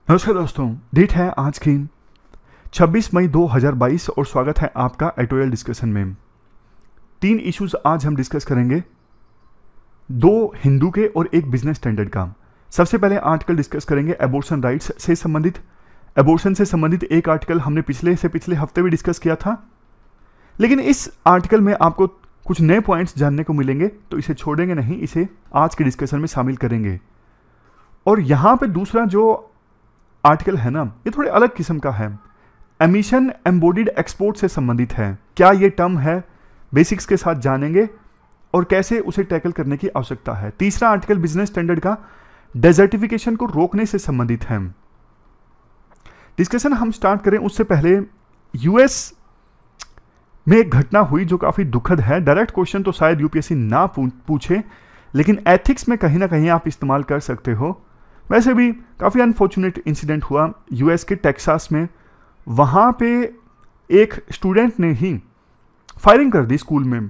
नमस्कार दोस्तों, डेट है आज की 26 मई 2022 और स्वागत है आपका एडिटोरियल डिस्कशन में। 3 इश्यूज आज हम डिस्कस करेंगे, 2 हिंदू के और एक बिजनेस स्टैंडर्ड का। सबसे पहले आर्टिकल डिस्कस करेंगे एबॉर्शन राइट्स से संबंधित। एबॉर्शन से संबंधित एक आर्टिकल हमने पिछले हफ्ते भी डिस्कस किया था, लेकिन इस आर्टिकल में आपको कुछ नए पॉइंट्स जानने को मिलेंगे, तो इसे छोड़ेंगे नहीं, इसे आज के डिस्कशन में शामिल करेंगे। और यहाँ पे दूसरा जो आर्टिकल है ना, ये थोड़े अलग किस्म का है। एमिशन एम्बोडिड एक्सपोर्ट से संबंधित है। क्या ये टर्म है, बेसिक्स के साथ जानेंगे और कैसे उसे टैकल करने की आवश्यकता है। तीसरा आर्टिकल बिजनेस स्टैंडर्ड का डेजर्टिफिकेशन को रोकने से संबंधित है। डिस्कशन हम स्टार्ट करें उससे पहले, यूएस में एक घटना हुई जो काफी दुखद है। डायरेक्ट क्वेश्चन तो शायद यूपीएससी ना पूछे, लेकिन एथिक्स में कहीं ना कहीं आप इस्तेमाल कर सकते हो। वैसे भी काफ़ी अनफॉर्चुनेट इंसिडेंट हुआ यूएस के टेक्सास में। वहाँ पे एक स्टूडेंट ने ही फायरिंग कर दी स्कूल में।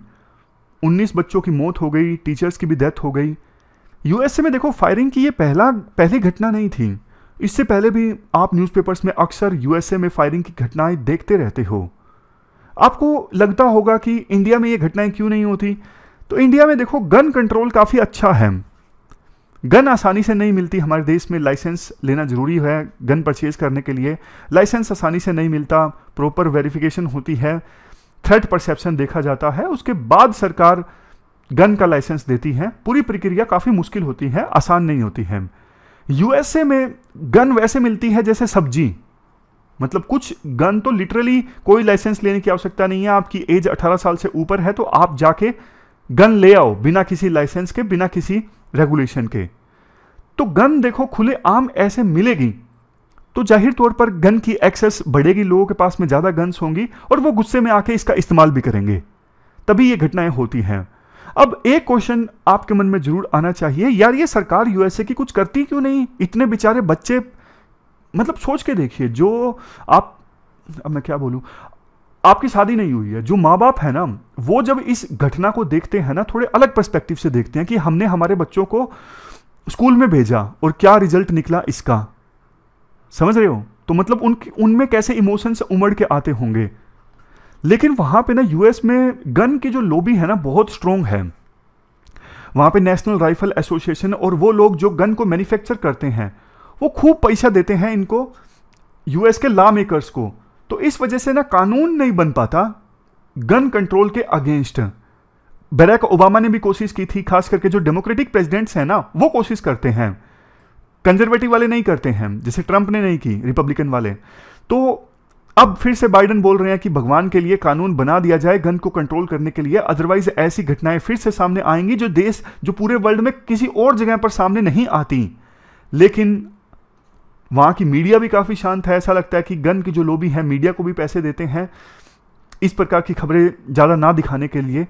19 बच्चों की मौत हो गई, टीचर्स की भी डेथ हो गई। यूएसए में देखो, फायरिंग की ये पहली घटना नहीं थी। इससे पहले भी आप न्यूज़पेपर्स में अक्सर यूएसए में फायरिंग की घटनाएं देखते रहते हो। आपको लगता होगा कि इंडिया में ये घटनाएं क्यों नहीं होती। तो इंडिया में देखो, गन कंट्रोल काफ़ी अच्छा है। गन आसानी से नहीं मिलती हमारे देश में, लाइसेंस लेना जरूरी है गन परचेज करने के लिए। लाइसेंस आसानी से नहीं मिलता, प्रॉपर वेरिफिकेशन होती है, थ्रेट परसेप्शन देखा जाता है, उसके बाद सरकार गन का लाइसेंस देती है। पूरी प्रक्रिया काफ़ी मुश्किल होती है, आसान नहीं होती है। यूएसए में गन वैसे मिलती है जैसे सब्जी, मतलब कुछ गन तो लिटरली कोई लाइसेंस लेने की आवश्यकता नहीं है। आपकी एज 18 साल से ऊपर है तो आप जाके गन ले आओ, बिना किसी लाइसेंस के, बिना किसी रेगुलेशन के। तो गन देखो खुले आम ऐसे मिलेगी तो जाहिर तौर पर गन की एक्सेस बढ़ेगी, लोगों के पास में ज्यादा गन्स होंगी और वो गुस्से में आके इसका इस्तेमाल भी करेंगे, तभी ये घटनाएं होती हैं। अब एक क्वेश्चन आपके मन में जरूर आना चाहिए, यार ये सरकार यूएसए की कुछ करती क्यों नहीं? इतने बेचारे बच्चे, मतलब सोच के देखिए, जो आप, अब मैं क्या बोलूं, आपकी शादी नहीं हुई है, जो माँ बाप है ना, वो जब इस घटना को देखते हैं ना, थोड़े अलग पर्सपेक्टिव से देखते हैं कि हमने हमारे बच्चों को स्कूल में भेजा और क्या रिजल्ट निकला इसका। समझ रहे हो? तो मतलब उनमें कैसे इमोशंस उमड़ के आते होंगे। लेकिन वहां पे ना यूएस में गन की जो लॉबी है ना, बहुत स्ट्रांग है। वहां पे नेशनल राइफल एसोसिएशन और वो लोग जो गन को मैन्युफैक्चर करते हैं, वो खूब पैसा देते हैं इनको, यूएस के लॉ मेकर्स को। तो इस वजह से ना कानून नहीं बन पाता गन कंट्रोल के अगेंस्ट। बराक ओबामा ने भी कोशिश की थी, खास करके जो डेमोक्रेटिक प्रेसिडेंट्स हैं ना, वो कोशिश करते हैं, कंजर्वेटिव वाले नहीं करते हैं, जैसे ट्रंप ने नहीं की, रिपब्लिकन वाले। तो अब फिर से बाइडेन बोल रहे हैं कि भगवान के लिए कानून बना दिया जाए गन को कंट्रोल करने के लिए, अदरवाइज ऐसी घटनाएं फिर से सामने आएंगी जो पूरे वर्ल्ड में किसी और जगह पर सामने नहीं आती। लेकिन वहां की मीडिया भी काफी शांत है। ऐसा लगता है कि गन की जो लॉबी है, मीडिया को भी पैसे देते हैं इस प्रकार की खबरें ज्यादा ना दिखाने के लिए।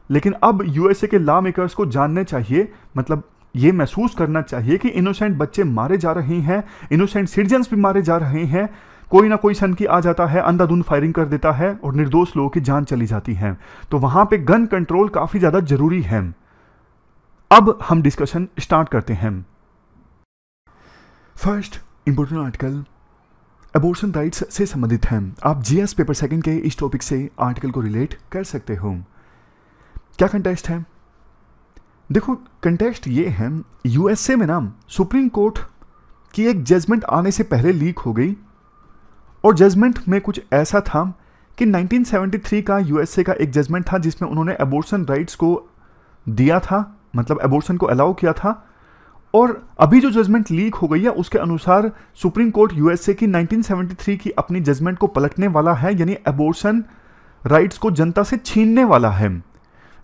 लेकिन अब यूएसए के लॉ मेकर्स को जानने चाहिए, मतलब ये महसूस करना चाहिए कि इनोसेंट बच्चे मारे जा रहे हैं, इनोसेंट सिटीजन्स भी मारे जा रहे हैं। कोई ना कोई सनकी आ जाता है, अंधाधुंध फायरिंग कर देता है और निर्दोष लोगों की जान चली जाती है। तो वहां पे गन कंट्रोल काफी ज्यादा जरूरी है। अब हम डिस्कशन स्टार्ट करते हैं। First important article abortion rights से संबंधित है। आप जीएस पेपर सेकंड के इस टॉपिक से आर्टिकल को रिलेट कर सकते हो। क्या कंटेक्स्ट है? देखो, कंटेक्स्ट ये है, यूएसए में ना सुप्रीम कोर्ट की एक जजमेंट आने से पहले लीक हो गई और जजमेंट में कुछ ऐसा था कि 1973 का यूएसए का एक जजमेंट था जिसमें उन्होंने एबॉर्शन राइट्स को दिया था, मतलब एबॉर्शन को अलाउ किया था। और अभी जो जजमेंट लीक हो गई है उसके अनुसार सुप्रीम कोर्ट यूएसए की 1973 की अपनी जजमेंट को पलटने वाला है, यानी एबॉर्शन राइट्स को जनता से छीनने वाला है।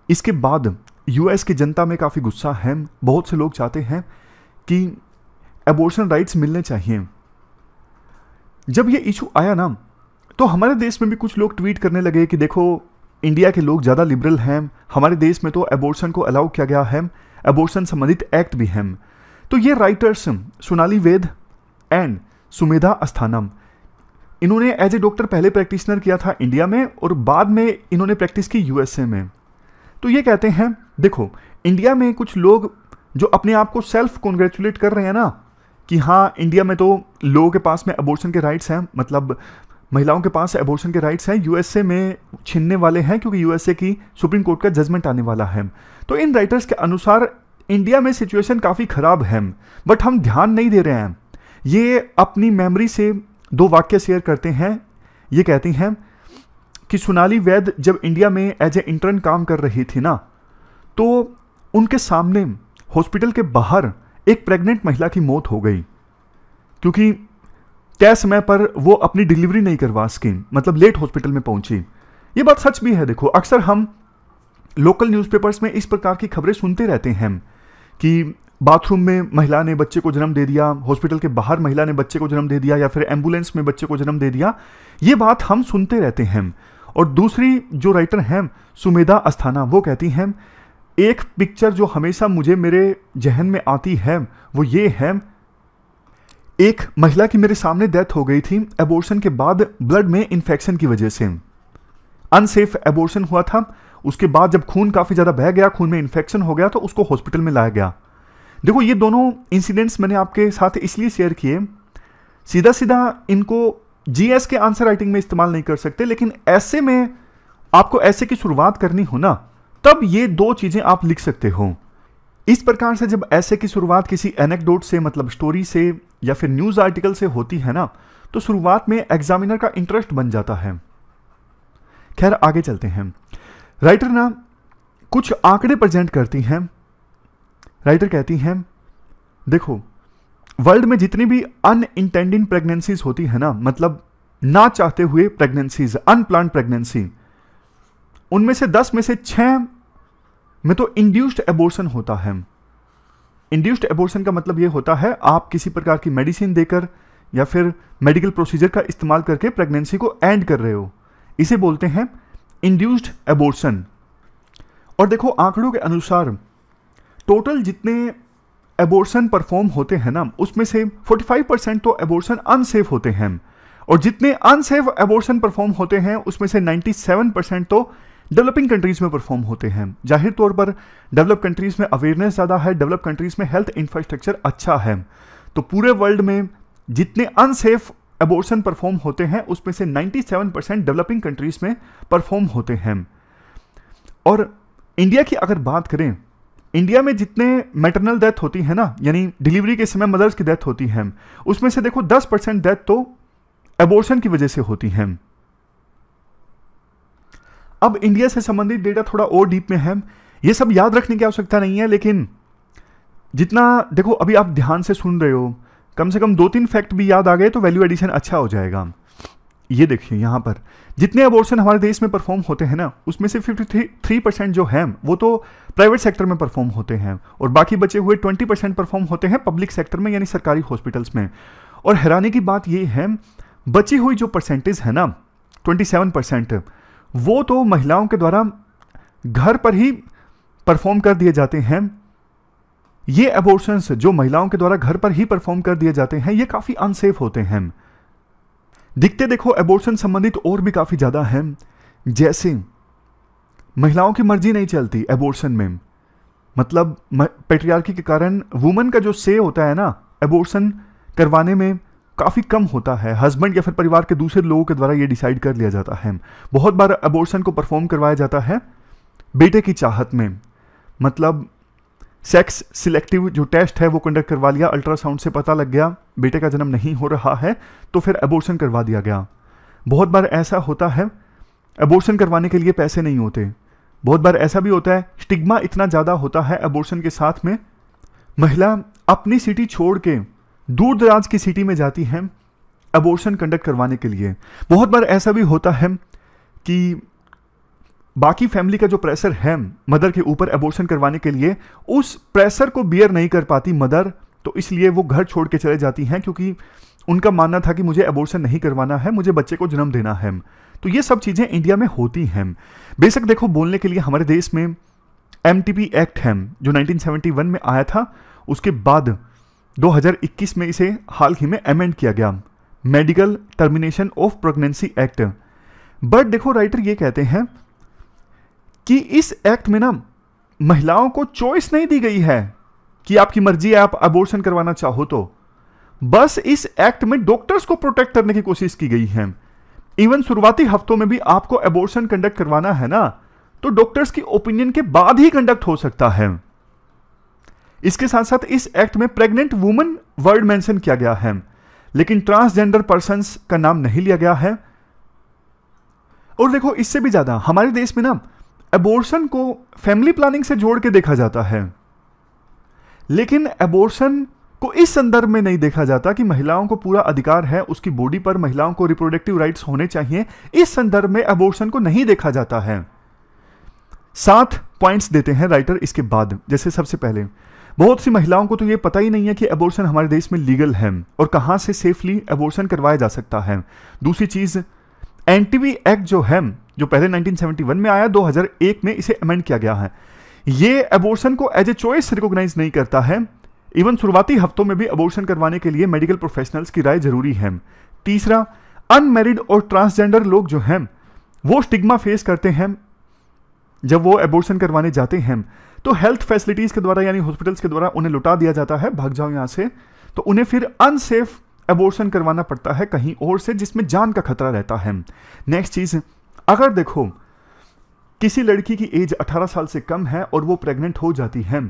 इसके बाद यूएस की जनता में काफी गुस्सा है। बहुत से लोग चाहते हैं कि एबॉर्शन राइट्स मिलने चाहिए। जब ये इशू आया ना, तो हमारे देश में भी कुछ लोग ट्वीट करने लगे कि देखो, इंडिया के लोग ज्यादा लिबरल हैं, हमारे देश में तो एबॉर्शन को अलाउ किया गया है, एबॉर्शन संबंधित एक्ट भी है। तो ये राइटर्स सोनाली वेद एंड सुमेधा अस्थानम, इन्होंने एज ए डॉक्टर पहले प्रैक्टिशनर किया था इंडिया में और बाद में इन्होंने प्रैक्टिस की यूएसए में। तो ये कहते हैं, देखो, इंडिया में कुछ लोग जो अपने आप को सेल्फ कॉन्ग्रेचुलेट कर रहे हैं ना कि हाँ इंडिया में तो लोगों के पास में अबॉर्शन के राइट्स हैं, मतलब महिलाओं के पास अबॉर्शन के राइट्स हैं, यूएसए में छीनने वाले हैं क्योंकि यूएसए की सुप्रीम कोर्ट का जजमेंट आने वाला है। तो इन राइटर्स के अनुसार इंडिया में सिचुएशन काफ़ी ख़राब है, बट हम ध्यान नहीं दे रहे हैं। ये अपनी मेमोरी से 2 वाक्य शेयर करते हैं। ये कहती हैं कि सोनाली वैद्य जब इंडिया में एज ए इंटर्न काम कर रही थी ना, तो उनके सामने हॉस्पिटल के बाहर एक प्रेग्नेंट महिला की मौत हो गई क्योंकि तय समय पर वो अपनी डिलीवरी नहीं करवा सकी, मतलब लेट हॉस्पिटल में पहुंची। ये बात सच भी है। देखो अक्सर हम लोकल न्यूज़पेपर्स में इस प्रकार की खबरें सुनते रहते हैं कि बाथरूम में महिला ने बच्चे को जन्म दे दिया, हॉस्पिटल के बाहर महिला ने बच्चे को जन्म दे दिया, या फिर एम्बुलेंस में बच्चे को जन्म दे दिया। ये बात हम सुनते रहते हैं। और दूसरी जो राइटर हैं सुमेधा अस्थाना, वो कहती हैं एक पिक्चर जो हमेशा मुझे मेरे जहन में आती है वो ये है, एक महिला की मेरे सामने डेथ हो गई थी एबॉर्शन के बाद ब्लड में इन्फेक्शन की वजह से। अनसेफ एबॉर्शन हुआ था, उसके बाद जब खून काफ़ी ज़्यादा बह गया, खून में इन्फेक्शन हो गया, तो उसको हॉस्पिटल में लाया गया। देखो ये दोनों इंसिडेंट्स मैंने आपके साथ इसलिए शेयर किए, सीधा सीधा इनको जीएस के आंसर राइटिंग में इस्तेमाल नहीं कर सकते, लेकिन ऐसे में आपको ऐसे की शुरुआत करनी हो ना, तब ये 2 चीज़ें आप लिख सकते हो। इस प्रकार से जब ऐसे की शुरुआत किसी एनेक्डोट से, मतलब स्टोरी से या फिर न्यूज़ आर्टिकल से होती है ना, तो शुरुआत में एग्जामिनर का इंटरेस्ट बन जाता है। खैर आगे चलते हैं। राइटर ना कुछ आंकड़े प्रेजेंट करती हैं। राइटर कहती हैं देखो वर्ल्ड में जितनी भी अनइंटेंडिंग प्रेगनेंसीज होती है ना, मतलब ना चाहते हुए प्रेगनेंसीज, अनप्लान्ड प्रेगनेंसी, उनमें से 10 में से 6 में तो इंड्यूस्ड एबॉर्शन होता है। इंड्यूस्ड एबॉर्शन का मतलब ये होता है आप किसी प्रकार की मेडिसिन देकर या फिर मेडिकल प्रोसीजर का इस्तेमाल करके प्रेगनेंसी को एंड कर रहे हो, इसे बोलते हैं इंड्यूस्ड एबॉर्शन। और देखो आंकड़ों के अनुसार टोटल जितने एबॉर्शन परफॉर्म होते हैं ना, उसमें से 45% तो एबॉर्शन अनसेफ होते हैं, और जितने अनसेफ एबॉर्शन परफॉर्म होते हैं उसमें से 97% तो डेवलपिंग कंट्रीज में परफॉर्म होते हैं। जाहिर तौर पर डेवलप कंट्रीज में अवेयरनेस ज़्यादा है, डेवलप कंट्रीज में हेल्थ इंफ्रास्ट्रक्चर अच्छा है, तो पूरे वर्ल्ड में जितने अनसेफ एबॉर्शन परफॉर्म होते हैं उसमें से 97% डेवलपिंग कंट्रीज में परफॉर्म होते हैं। और इंडिया की अगर बात करें, इंडिया में जितने मैटरनल डेथ होती है ना, यानी डिलीवरी के समय मदर्स की डेथ होती है, उसमें से देखो 10% डेथ तो एबॉर्शन की वजह से होती है। अब इंडिया से संबंधित डेटा थोड़ा और डीप में है, ये सब याद रखने की आवश्यकता नहीं है, लेकिन जितना देखो अभी आप ध्यान से सुन रहे हो, कम से कम 2-3 फैक्ट भी याद आ गए तो वैल्यू एडिशन अच्छा हो जाएगा। ये देखिए यहाँ पर जितने एबॉर्शन हमारे देश में परफॉर्म होते हैं ना, उसमें से 53% जो हैं वो तो प्राइवेट सेक्टर में परफॉर्म होते हैं, और बाकी बचे हुए 20% परफॉर्म होते हैं पब्लिक सेक्टर में, यानी सरकारी हॉस्पिटल्स में। और हैरानी की बात ये है, बची हुई जो परसेंटेज है ना 27%, वो तो महिलाओं के द्वारा घर पर ही परफॉर्म कर दिए जाते हैं। ये एबॉर्शंस जो महिलाओं के द्वारा घर पर ही परफॉर्म कर दिए जाते हैं, ये काफ़ी अनसेफ होते हैं। दिखते देखो एबॉर्शन संबंधित और भी काफ़ी ज़्यादा हैं, जैसे महिलाओं की मर्जी नहीं चलती एबॉर्शन में, मतलब पैट्रियार्की के कारण वुमन का जो से होता है ना एबॉर्शन करवाने में काफ़ी कम होता है। हस्बैंड या फिर परिवार के दूसरे लोगों के द्वारा ये डिसाइड कर लिया जाता है। बहुत बार एबॉर्शन को परफॉर्म करवाया जाता है बेटे की चाहत में, मतलब सेक्स सिलेक्टिव जो टेस्ट है वो कंडक्ट करवा लिया, अल्ट्रासाउंड से पता लग गया बेटे का जन्म नहीं हो रहा है, तो फिर एबॉर्शन करवा दिया गया। बहुत बार ऐसा होता है एबॉर्शन करवाने के लिए पैसे नहीं होते। बहुत बार ऐसा भी होता है स्टिग्मा इतना ज़्यादा होता है एबॉर्शन के साथ में, महिला अपनी सिटी छोड़ के दूर दराज की सिटी में जाती है एबॉर्शन कंडक्ट करवाने के लिए। बहुत बार ऐसा भी होता है कि बाकी फैमिली का जो प्रेशर है मदर के ऊपर एबॉर्शन करवाने के लिए, उस प्रेशर को बियर नहीं कर पाती मदर, तो इसलिए वो घर छोड़ के चले जाती हैं, क्योंकि उनका मानना था कि मुझे एबॉर्शन नहीं करवाना है, मुझे बच्चे को जन्म देना है। तो ये सब चीज़ें इंडिया में होती हैं। बेशक देखो बोलने के लिए हमारे देश में MTP एक्ट है जो 1971 में आया था, उसके बाद 2021 में इसे हाल ही में अमेंड किया गया, medical termination of pregnancy act. But देखो राइटर ये कहते हैं कि इस एक्ट में ना महिलाओं को चॉइस नहीं दी गई है कि आपकी मर्जी है आप अबॉर्शन करवाना चाहो तो, बस इस एक्ट में डॉक्टर्स को प्रोटेक्ट करने की कोशिश की गई है। इवन शुरुआती हफ्तों में भी आपको एबॉर्शन कंडक्ट करवाना है ना, तो डॉक्टर्स की ओपिनियन के बाद ही कंडक्ट हो सकता है। इसके साथ साथ इस एक्ट में प्रेग्नेंट वुमन वर्ड मेंशन किया गया है, लेकिन ट्रांसजेंडर पर्सन्स का नाम नहीं लिया गया है। और देखो, इससे भी ज्यादा हमारे देश में ना एबॉर्शन को फैमिली प्लानिंग से जोड़ के देखा जाता है, लेकिन एबॉर्शन को इस संदर्भ में नहीं देखा जाता कि महिलाओं को पूरा अधिकार है उसकी बॉडी पर, महिलाओं को रिप्रोडक्टिव राइट्स होने चाहिए। इस संदर्भ में एबॉर्शन को नहीं देखा जाता है। 7 पॉइंट्स देते हैं राइटर इसके बाद। जैसे सबसे पहले, बहुत सी महिलाओं को तो यह पता ही नहीं है कि एबॉर्शन हमारे देश में लीगल है और कहां से सेफली एबॉर्शन करवाया जा सकता है। दूसरी चीज, एनटीवी एक्ट जो है, जो पहले 1971 में आया, 2001 में इसे अमेंड किया गया है, ये एबॉर्शन को एज ए चॉइस रिकॉग्नाइज नहीं करता है। इवन शुरुआती हफ्तों में भी एबॉर्शन करवाने के लिए मेडिकल प्रोफेशनल्स की राय जरूरी है। तीसरा, अनमैरिड और ट्रांसजेंडर लोग जो हैं वो स्टिग्मा फेस करते हैं जब वो एबॉर्शन करवाने जाते हैं, तो हेल्थ फैसिलिटीज के द्वारा यानी हॉस्पिटल्स के द्वारा उन्हें लुटा दिया जाता है, भाग जाओ यहां से, तो उन्हें फिर अनसेफ एबॉर्शन करवाना पड़ता है कहीं और से, जिसमें जान का खतरा रहता है। नेक्स्ट चीज, अगर देखो किसी लड़की की एज 18 साल से कम है और वो प्रेग्नेंट हो जाती है,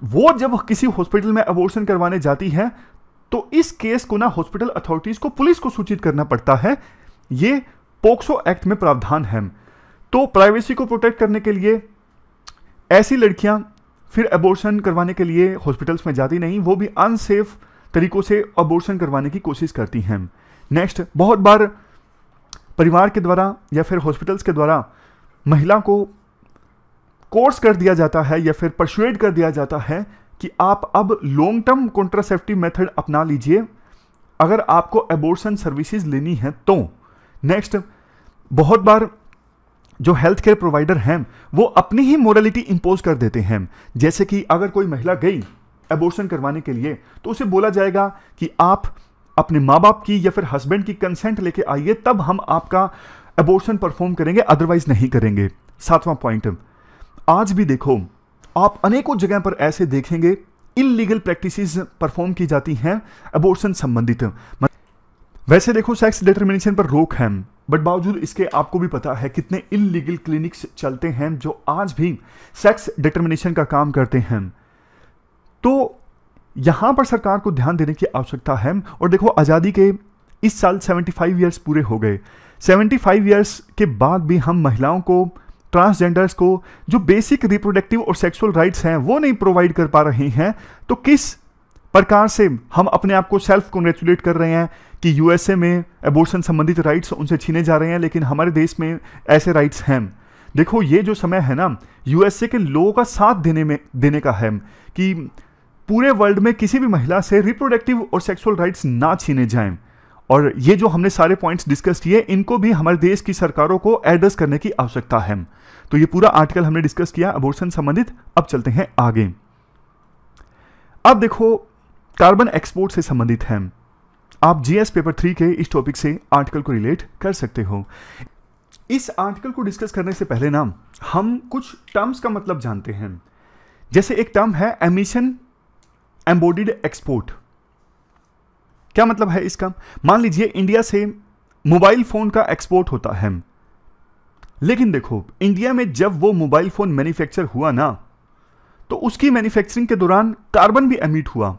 वो जब किसी हॉस्पिटल में एबॉर्शन करवाने जाती है, तो इस केस को ना हॉस्पिटल अथॉरिटीज को, पुलिस को सूचित करना पड़ता है। ये पोक्सो एक्ट में प्रावधान है। तो प्राइवेसी को प्रोटेक्ट करने के लिए ऐसी लड़कियां फिर एबॉर्शन करवाने के लिए हॉस्पिटल्स में जाती नहीं, वो भी अनसेफ तरीकों से एबॉर्शन करवाने की कोशिश करती हैं। नेक्स्ट, बहुत बार परिवार के द्वारा या फिर हॉस्पिटल्स के द्वारा महिला को कोर्स कर दिया जाता है या फिर परसुएड कर दिया जाता है कि आप अब लॉन्ग टर्म कॉन्ट्रासेप्टिव मेथड अपना लीजिए अगर आपको एबॉर्शन सर्विसेज लेनी है तो। नेक्स्ट, बहुत बार जो हेल्थ केयर प्रोवाइडर हैं वो अपनी ही मोरालिटी इंपोज कर देते हैं। जैसे कि अगर कोई महिला गई एबॉर्शन करवाने के लिए, तो उसे बोला जाएगा कि आप अपने माँ बाप की या फिर हस्बैंड की कंसेंट लेके आइए, तब हम आपका एबॉर्शन परफॉर्म करेंगे, अदरवाइज नहीं करेंगे। 7वां पॉइंट, आज भी देखो आप अनेकों जगह पर ऐसे देखेंगे इलीगल प्रैक्टिसेस परफॉर्म की जाती हैं एबॉर्शन संबंधित। वैसे देखो सेक्स डिटरमिनेशन पर रोक है, बट बावजूद इसके आपको भी पता है कितने इलीगल क्लिनिक्स चलते हैं जो आज भी सेक्स डिटरमिनेशन का काम करते हैं। तो यहां पर सरकार को ध्यान देने की आवश्यकता है। और देखो, आज़ादी के इस साल 75 ईयर्स पूरे हो गए। 75 ईयर्स के बाद भी हम महिलाओं को, ट्रांसजेंडर्स को जो बेसिक रिप्रोडक्टिव और सेक्सुअल राइट्स हैं वो नहीं प्रोवाइड कर पा रहे हैं। तो किस प्रकार से हम अपने आप को सेल्फ कॉन्ग्रेचुलेट कर रहे हैं कि यूएसए में एबॉर्शन संबंधित राइट्स उनसे छीने जा रहे हैं, लेकिन हमारे देश में ऐसे राइट्स हैं। देखो, ये जो समय है ना यूएसए के लोगों का साथ देने का है कि पूरे वर्ल्ड में किसी भी महिला से रिप्रोडक्टिव और सेक्सुअल राइट्स ना छीने जाएं। और ये जो हमने सारे पॉइंट्स डिस्कस किए, इनको भी हमारे देश की सरकारों को एड्रेस करने की आवश्यकता है। तो ये पूरा आर्टिकल हमने डिस्कस किया एबॉर्शन संबंधित। अब चलते हैं आगे। अब देखो, कार्बन एक्सपोर्ट से संबंधित है। आप जीएस पेपर 3 के इस टॉपिक से आर्टिकल को रिलेट कर सकते हो। इस आर्टिकल को डिस्कस करने से पहले ना हम कुछ टर्म्स का मतलब जानते हैं। जैसे एक टर्म है एमिशन एम्बोडिड एक्सपोर्ट। क्या मतलब है इसका? मान लीजिए इंडिया से मोबाइल फोन का एक्सपोर्ट होता है, लेकिन देखो इंडिया में जब वो मोबाइल फोन मैन्युफैक्चर हुआ ना, तो उसकी मैन्युफैक्चरिंग के दौरान कार्बन भी एमिट हुआ।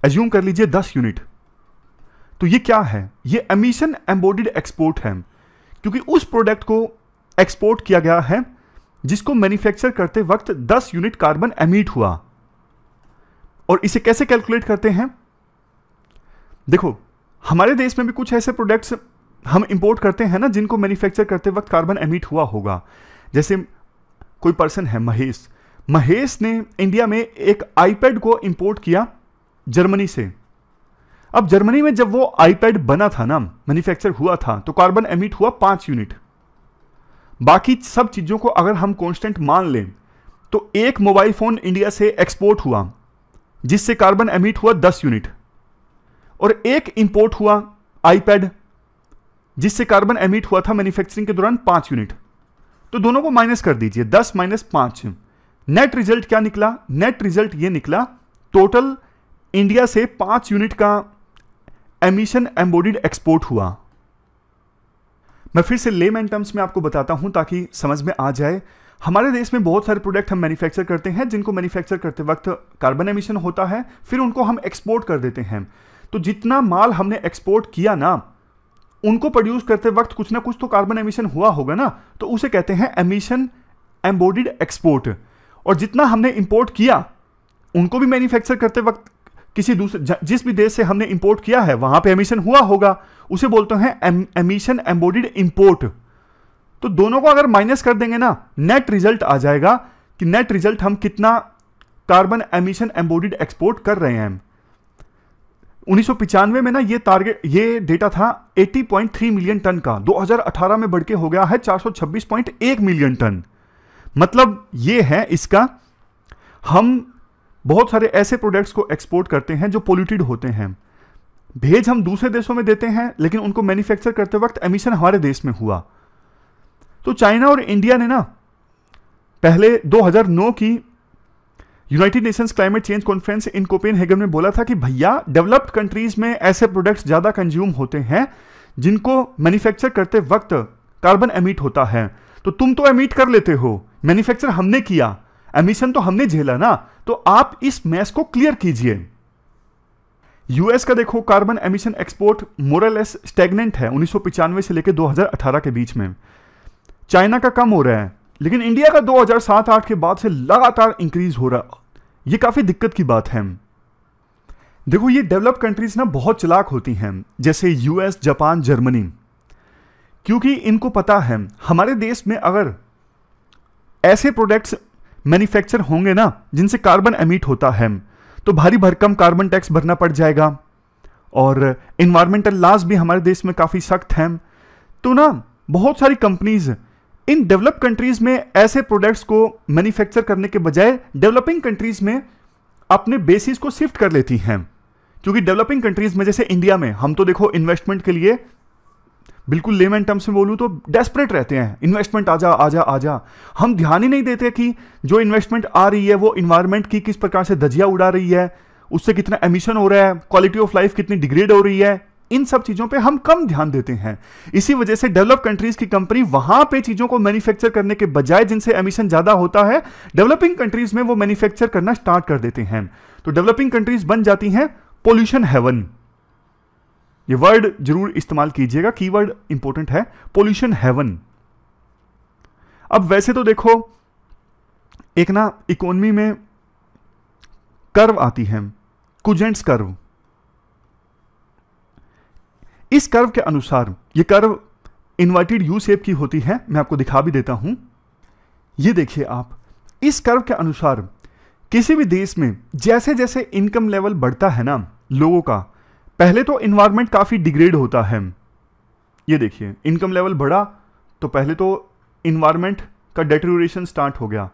एज्यूम कर लीजिए 10 यूनिट। तो ये क्या है? ये एमिशन एम्बोडिड एक्सपोर्ट है, क्योंकि उस प्रोडक्ट को एक्सपोर्ट किया गया है जिसको मैन्युफैक्चर करते वक्त 10 यूनिट कार्बन एमिट हुआ। और इसे कैसे कैलकुलेट करते हैं? देखो, हमारे देश में भी कुछ ऐसे प्रोडक्ट्स हम इंपोर्ट करते हैं ना जिनको मैन्युफैक्चर करते वक्त कार्बन एमिट हुआ होगा। जैसे कोई पर्सन है महेश ने इंडिया में एक आईपैड को इंपोर्ट किया जर्मनी से। अब जर्मनी में जब वो आईपैड बना था ना, मैन्युफैक्चर हुआ था, तो कार्बन एमिट हुआ 5 यूनिट। बाकी सब चीजों को अगर हम कांस्टेंट मान लें तो एक मोबाइल फोन इंडिया से एक्सपोर्ट हुआ जिससे कार्बन एमिट हुआ 10 यूनिट, और एक इंपोर्ट हुआ आईपैड जिससे कार्बन एमिट हुआ था मैन्युफैक्चरिंग के दौरान 5 यूनिट। तो दोनों को माइनस कर दीजिए, 10 - 5। नेट रिजल्ट क्या निकला? नेट रिजल्ट ये निकला टोटल इंडिया से 5 यूनिट का एमिशन एम्बोडिड एक्सपोर्ट हुआ। मैं फिर से लेमैन टर्म्स में आपको बताता हूं ताकि समझ में आ जाए। हमारे देश में बहुत सारे प्रोडक्ट हम मैन्युफैक्चर करते हैं जिनको मैन्युफैक्चर करते वक्त कार्बन एमिशन होता है, फिर उनको हम एक्सपोर्ट कर देते हैं। तो जितना माल हमने एक्सपोर्ट किया ना, उनको प्रोड्यूस करते वक्त कुछ ना कुछ तो कार्बन एमिशन हुआ होगा ना, तो उसे कहते हैं एमिशन एम्बोडिड एक्सपोर्ट। और जितना हमने इंपोर्ट किया, उनको भी मैन्युफैक्चर करते वक्त किसी दूसरे जिस भी देश से हमने इंपोर्ट किया है वहां पे एमिशन हुआ होगा, उसे बोलते हैं एमिशन एम्बोडिड इंपोर्ट। तो दोनों को अगर माइनस कर देंगे ना, नेट रिजल्ट आ जाएगा कि नेट रिजल्ट हम कितना कार्बन एमिशन एम्बोडिड एक्सपोर्ट कर रहे हैं। 1995 में ना ये डेटा था 80.3 मिलियन टन का, 2018 में बढ़ के हो गया है 426.1 मिलियन टन। मतलब ये है इसका, हम बहुत सारे ऐसे प्रोडक्ट्स को एक्सपोर्ट करते हैं जो पोल्यूटेड होते हैं, भेज हम दूसरे देशों में देते हैं, लेकिन उनको मैन्युफैक्चर करते वक्त एमिशन हमारे देश में हुआ। तो चाइना और इंडिया ने ना पहले 2009 की United Nations climate change conference in Copenhagen में बोला था कि भैया डेवलप्ड कंट्रीज में ऐसे प्रोडक्ट्स ज्यादा कंज्यूम होते हैं जिनको मैन्युफैक्चर करते वक्त कार्बन एमिट होता है। तो तुम तो एमिट कर लेते हो, मैन्युफैक्चर हमने किया, एमिशन तो हमने झेला ना, तो आप इस मैस को क्लियर कीजिए। यूएस का देखो कार्बन एमिशन एक्सपोर्ट मोरलेस स्टैग्नेंट है 1995 से लेकर 2018 के बीच में। चाइना का कम हो रहा है, लेकिन इंडिया का 2007-8 के बाद से लगातार इंक्रीज हो रहा। यह काफी दिक्कत की बात है। देखो ये डेवलप कंट्रीज ना बहुत चालाक होती हैं, जैसे यूएस, जापान, जर्मनी, क्योंकि इनको पता है हमारे देश में अगर ऐसे प्रोडक्ट्स मैन्युफैक्चर होंगे ना जिनसे कार्बन एमिट होता है, तो भारी भरकम कार्बन टैक्स भरना पड़ जाएगा। और इन्वायरमेंटल लॉज भी हमारे देश में काफी सख्त हैं। तो ना बहुत सारी कंपनीज इन डेवलप कंट्रीज में ऐसे प्रोडक्ट्स को मैन्युफैक्चर करने के बजाय डेवलपिंग कंट्रीज में अपने बेसिस को शिफ्ट कर लेती हैं। क्योंकि डेवलपिंग कंट्रीज में जैसे इंडिया में हम तो देखो इन्वेस्टमेंट के लिए बिल्कुल लेमैन टर्म्स में बोलूं तो डेस्परेट रहते हैं, इन्वेस्टमेंट आजा आजा आजा। हम ध्यान ही नहीं देते कि जो इन्वेस्टमेंट आ रही है वो इन्वायरमेंट की किस प्रकार से धज्जियां उड़ा रही है, उससे कितना एमिशन हो रहा है, क्वालिटी ऑफ लाइफ कितनी डिग्रेड हो रही है। इन सब चीजों पे हम कम ध्यान देते हैं। इसी वजह से डेवलप कंट्रीज की कंपनी वहां पे चीजों को मैन्युफैक्चर करने के बजाय जिनसे एमिशन ज्यादा होता है, डेवलपिंग कंट्रीज में वो मैन्युफैक्चर करना स्टार्ट कर देते हैं। तो डेवलपिंग कंट्रीज बन जाती हैं पोल्यूशन हेवन। ये वर्ड जरूर इस्तेमाल कीजिएगा, कीवर्ड इंपॉर्टेंट है, पोल्यूशन हेवन। अब वैसे तो देखो एक ना इकोनॉमी में कर्व आती है, कुजेंट्स कर्व। इस कर्व के अनुसार, ये कर्व इन्वर्टेड यू शेप की होती है, मैं आपको दिखा भी देता हूं। ये देखिए आप, इस कर्व के अनुसार किसी भी देश में जैसे जैसे इनकम लेवल बढ़ता है ना लोगों का, पहले तो इन्वायरमेंट काफी डिग्रेड होता है। ये देखिए इनकम लेवल बढ़ा तो पहले तो इन्वायरमेंट का डेटेरियोरेशन स्टार्ट हो गया,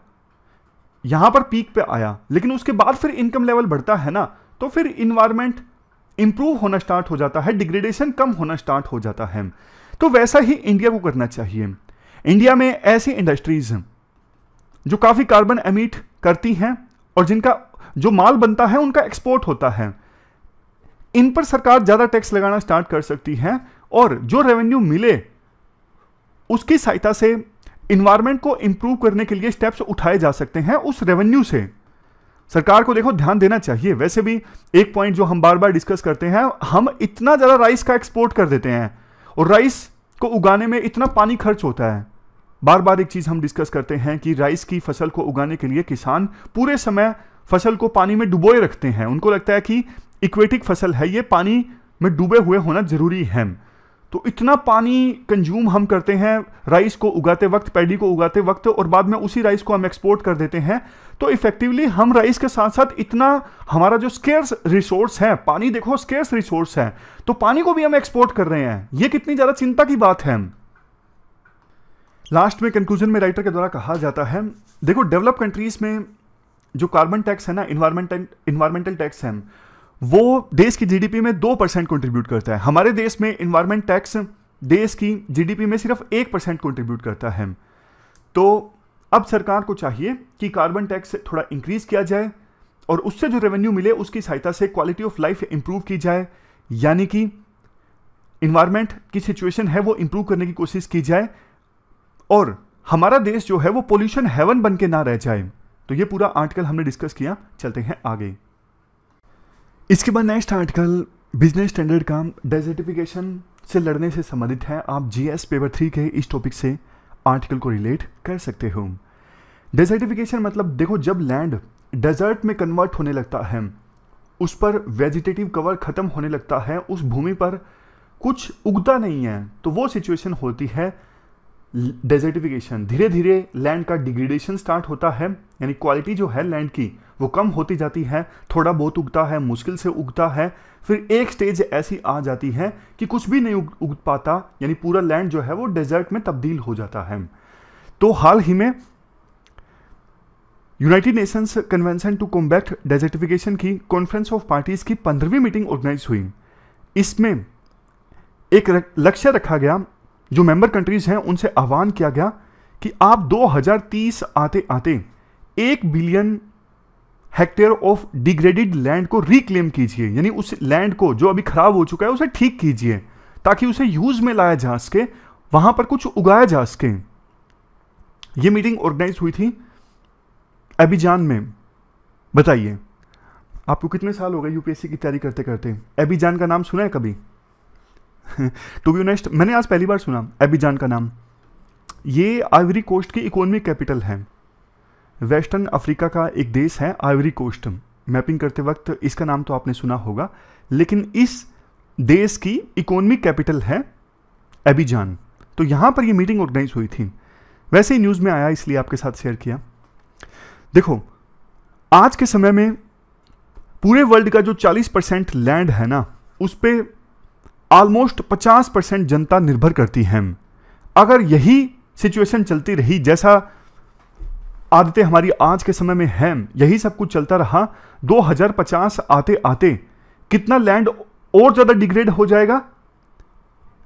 यहां पर पीक पे आया, लेकिन उसके बाद फिर इनकम लेवल बढ़ता है ना, तो फिर इन्वायरमेंट इंप्रूव होना स्टार्ट हो जाता है, डिग्रेडेशन कम होना स्टार्ट हो जाता है। तो वैसा ही इंडिया को करना चाहिए। इंडिया में ऐसी इंडस्ट्रीज हैं जो काफी कार्बन एमिट करती हैं और जिनका जो माल बनता है उनका एक्सपोर्ट होता है, इन पर सरकार ज्यादा टैक्स लगाना स्टार्ट कर सकती है और जो रेवेन्यू मिले उसकी सहायता से इन्वायरमेंट को इंप्रूव करने के लिए स्टेप्स उठाए जा सकते हैं। उस रेवेन्यू से सरकार को देखो ध्यान देना चाहिए। वैसे भी एक पॉइंट जो हम बार बार डिस्कस करते हैं, हम इतना ज्यादा राइस का एक्सपोर्ट कर देते हैं और राइस को उगाने में इतना पानी खर्च होता है। बार बार एक चीज हम डिस्कस करते हैं कि राइस की फसल को उगाने के लिए किसान पूरे समय फसल को पानी में डुबोए रखते हैं। उनको लगता है कि इक्वेटिक फसल है, ये पानी में डूबे हुए होना जरूरी है। तो इतना पानी कंज्यूम हम करते हैं राइस को उगाते वक्त, पैडी को उगाते वक्त, और बाद में उसी राइस को हम एक्सपोर्ट कर देते हैं। तो इफेक्टिवली हम राइस के साथ साथ इतना हमारा जो स्केर्स रिसोर्स है, पानी देखो स्केर्स रिसोर्स है, तो पानी को भी हम एक्सपोर्ट कर रहे हैं। ये कितनी ज्यादा चिंता की बात है। लास्ट में कंक्लूजन में राइटर के द्वारा कहा जाता है, देखो डेवलप कंट्रीज में जो कार्बन टैक्स है ना, इन्वायरमेंटल टैक्स है, वो देश की जीडीपी में 2% कंट्रीब्यूट करता है। हमारे देश में इन्वायरमेंट टैक्स देश की जीडीपी में सिर्फ 1% कंट्रीब्यूट करता है। तो अब सरकार को चाहिए कि कार्बन टैक्स थोड़ा इंक्रीज किया जाए और उससे जो रेवेन्यू मिले उसकी सहायता से क्वालिटी ऑफ लाइफ इंप्रूव की जाए, यानी कि इन्वायरमेंट की सिचुएशन है वो इंप्रूव करने की कोशिश की जाए और हमारा देश जो है वो पोल्यूशन हेवन बन के ना रह जाए। तो ये पूरा आर्टिकल हमने डिस्कस किया। चलते हैं आगे। इसके बाद नेक्स्ट आर्टिकल बिजनेस स्टैंडर्ड का डेजर्टिफिकेशन से लड़ने से संबंधित है। आप जीएस पेपर 3 के इस टॉपिक से आर्टिकल को रिलेट कर सकते हो। डेजर्टिफिकेशन मतलब देखो, जब लैंड डेजर्ट में कन्वर्ट होने लगता है, उस पर वेजिटेटिव कवर खत्म होने लगता है, उस भूमि पर कुछ उगता नहीं है, तो वो सिचुएशन होती है डेजर्टिफिकेशन। धीरे धीरे लैंड का डिग्रेडेशन स्टार्ट होता है, यानी क्वालिटी जो है लैंड की वो कम होती जाती है, थोड़ा बहुत उगता है, मुश्किल से उगता है, फिर एक स्टेज ऐसी आ जाती है कि कुछ भी नहीं उग पाता, यानी पूरा लैंड जो है वो डेजर्ट में तब्दील हो जाता है। तो हाल ही में United Nations Convention to Combat Desertification की कॉन्फ्रेंस ऑफ पार्टीज की 15वीं मीटिंग ऑर्गेनाइज हुई। इसमें एक लक्ष्य रखा गया, जो मेंबर कंट्रीज हैं उनसे आह्वान किया गया कि आप 2030 आते आते 1 billion hectare of degraded land को रिक्लेम कीजिए, यानी उस लैंड को जो अभी खराब हो चुका है उसे ठीक कीजिए ताकि उसे यूज में लाया जा सके, वहां पर कुछ उगाया जा सके। यह मीटिंग ऑर्गेनाइज हुई थी एबिजान में। बताइए आपको कितने साल हो गए यूपीएससी की तैयारी करते करते? एबिजान का नाम सुना है कभी? टू बी ऑनेस्ट मैंने आज पहली बार सुना एबिजान का नाम। ये आइवरी कोस्ट की इकोनॉमिक कैपिटल है। वेस्टर्न अफ्रीका का एक देश है आइवरी कोस्ट। मैपिंग करते वक्त इसका नाम तो आपने सुना होगा, लेकिन इस देश की इकोनॉमिक कैपिटल है एबिजान। तो यहां पर ये मीटिंग ऑर्गेनाइज हुई थी। वैसे ही न्यूज में आया इसलिए आपके साथ शेयर किया। देखो, आज के समय में पूरे वर्ल्ड का जो 40% लैंड है ना, उस पे ऑलमोस्ट 50% जनता निर्भर करती है। अगर यही सिचुएशन चलती रही, जैसा आदतें हमारी आज के समय में हैं, यही सब कुछ चलता रहा, 2050 आते आते कितना लैंड और ज्यादा डिग्रेड हो जाएगा?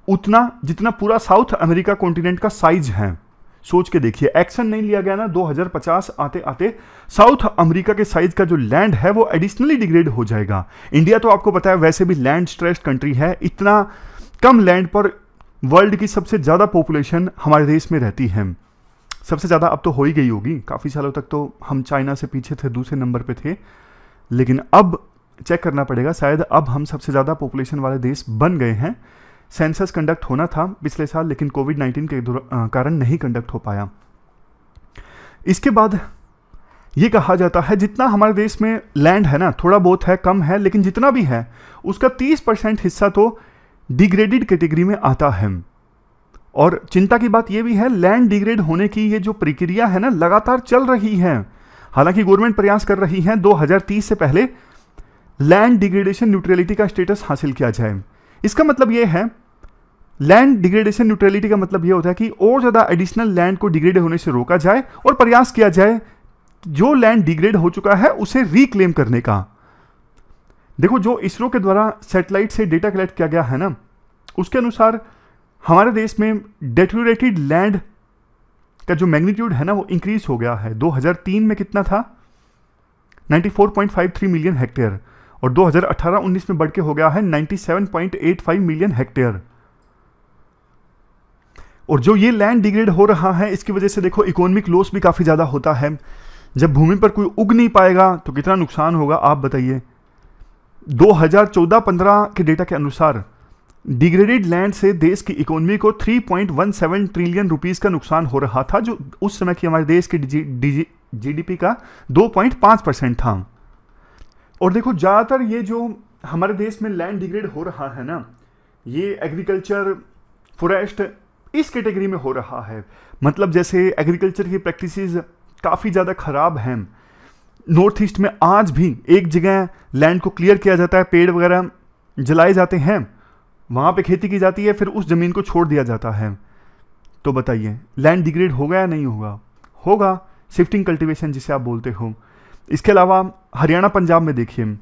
उतना जितना पूरा साउथ अमेरिका कॉन्टिनेंट का साइज है। सोच के देखिए, एक्शन नहीं लिया गया ना, 2050 आते आते साउथ अमेरिका के साइज का जो लैंड है वो एडिशनली डिग्रेड हो जाएगा। इंडिया तो आपको पता है वैसे भी लैंड स्ट्रेस्ड कंट्री है। इतना कम लैंड पर वर्ल्ड की सबसे ज्यादा पॉपुलेशन हमारे देश में रहती है। सबसे ज्यादा अब तो हो ही गई होगी। काफी सालों तक तो हम चाइना से पीछे थे, दूसरे नंबर पे थे, लेकिन अब चेक करना पड़ेगा, शायद अब हम सबसे ज्यादा पॉपुलेशन वाले देश बन गए हैं। सेंसस कंडक्ट होना था पिछले साल, लेकिन कोविड-19 के कारण नहीं कंडक्ट हो पाया। इसके बाद ये कहा जाता है जितना हमारे देश में लैंड है ना, थोड़ा बहुत है, कम है, लेकिन जितना भी है उसका 30% हिस्सा तो डिग्रेडेड कैटेगरी में आता है। और चिंता की बात यह भी है, लैंड डिग्रेड होने की ये जो प्रक्रिया है ना, लगातार चल रही है। हालांकि गवर्नमेंट प्रयास कर रही है 2030 से पहले लैंड डिग्रेडेशन न्यूट्रलिटी का स्टेटस हासिल किया जाए। इसका मतलब यह है, लैंड डिग्रेडेशन न्यूट्रलिटी का मतलब यह होता है कि और ज्यादा एडिशनल लैंड को डिग्रेड होने से रोका जाए और प्रयास किया जाए जो लैंड डिग्रेड हो चुका है उसे रिक्लेम करने का। देखो, जो इसरो के द्वारा सैटेलाइट से डेटा कलेक्ट किया गया है ना, उसके अनुसार हमारे देश में डेटोरेटेड लैंड का जो मैग्नीट्यूड है ना वो इंक्रीज हो गया है। 2003 में कितना था? 94.53 मिलियन हेक्टेयर, और 2018-19 में बढ़ के हो गया है 97.85 मिलियन हेक्टेयर। और जो ये लैंड डिग्रेड हो रहा है, इसकी वजह से देखो इकोनॉमिक लॉस भी काफी ज्यादा होता है। जब भूमि पर कोई उग नहीं पाएगा तो कितना नुकसान होगा आप बताइए। 2014-15 के डेटा के अनुसार डिग्रेडेड लैंड से देश की इकोनॉमी को 3.17 ट्रिलियन रुपीस का नुकसान हो रहा था, जो उस समय की हमारे देश की जीडीपी का 2.5% था। और देखो, ज्यादातर ये जो हमारे देश में लैंड डिग्रेड हो रहा है ना, ये एग्रीकल्चर, फॉरेस्ट, इस कैटेगरी में हो रहा है। मतलब जैसे एग्रीकल्चर की प्रैक्टिसेस काफी ज्यादा खराब हैं। नॉर्थ ईस्ट में आज भी एक जगह लैंड को क्लियर किया जाता है, पेड़ वगैरह जलाए जाते हैं, वहां पे खेती की जाती है, फिर उस जमीन को छोड़ दिया जाता है। तो बताइए लैंड डिग्रेड होगा या नहीं होगा? होगा। शिफ्टिंग कल्टीवेशन जिसे आप बोलते हो। इसके अलावा हरियाणा, पंजाब में देखिए,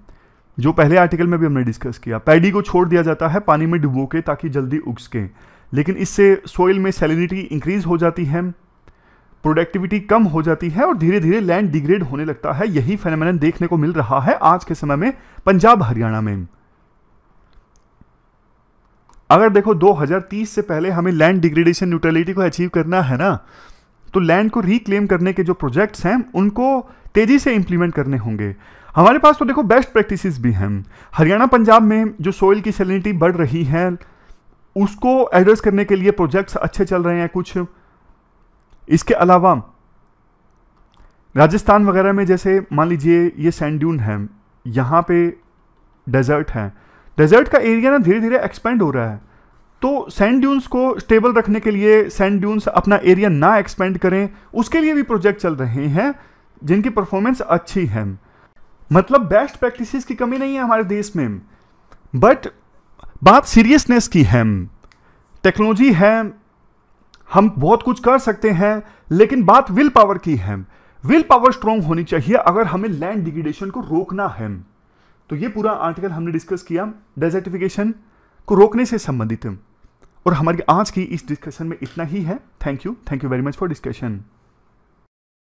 जो पहले आर्टिकल में भी हमने डिस्कस किया, पैडी को छोड़ दिया जाता है पानी में डुबो के ताकि जल्दी उग सके, लेकिन इससे सोइल में सैलिनिटी इंक्रीज हो जाती है, प्रोडक्टिविटी कम हो जाती है और धीरे धीरे लैंड डिग्रेड होने लगता है। यही फेनोमेनन देखने को मिल रहा है आज के समय में पंजाब हरियाणा में। अगर देखो 2030 से पहले हमें लैंड डिग्रेडेशन न्यूट्रलिटी को अचीव करना है ना, तो लैंड को रिक्लेम करने के जो प्रोजेक्ट्स हैं उनको तेजी से इंप्लीमेंट करने होंगे। हमारे पास तो देखो बेस्ट प्रैक्टिसेस भी हैं। हरियाणा पंजाब में जो सोइल की सैलिनिटी बढ़ रही है उसको एड्रेस करने के लिए प्रोजेक्ट्स अच्छे चल रहे हैं कुछ। इसके अलावा राजस्थान वगैरह में जैसे मान लीजिए ये सैंड ड्यून है, यहाँ पे डेजर्ट है, डेजर्ट का एरिया ना धीरे धीरे एक्सपेंड हो रहा है। तो सैंड ड्यून्स को स्टेबल रखने के लिए सैंड ड्यून्स अपना एरिया ना एक्सपेंड करें, उसके लिए भी प्रोजेक्ट चल रहे हैं जिनकी परफॉर्मेंस अच्छी है। मतलब बेस्ट प्रैक्टिसेस की कमी नहीं है हमारे देश में, बट बात सीरियसनेस की है। टेक्नोलॉजी है, हम बहुत कुछ कर सकते हैं, लेकिन बात विल पावर की है। विल पावर स्ट्रांग होनी चाहिए अगर हमें लैंड डिग्रेडेशन को रोकना है। तो ये पूरा आर्टिकल हमने डिस्कस किया डेजर्टिफिकेशन को रोकने से संबंधित, और हमारी आज की इस डिस्कशन में इतना ही है। Thank you very much for discussion.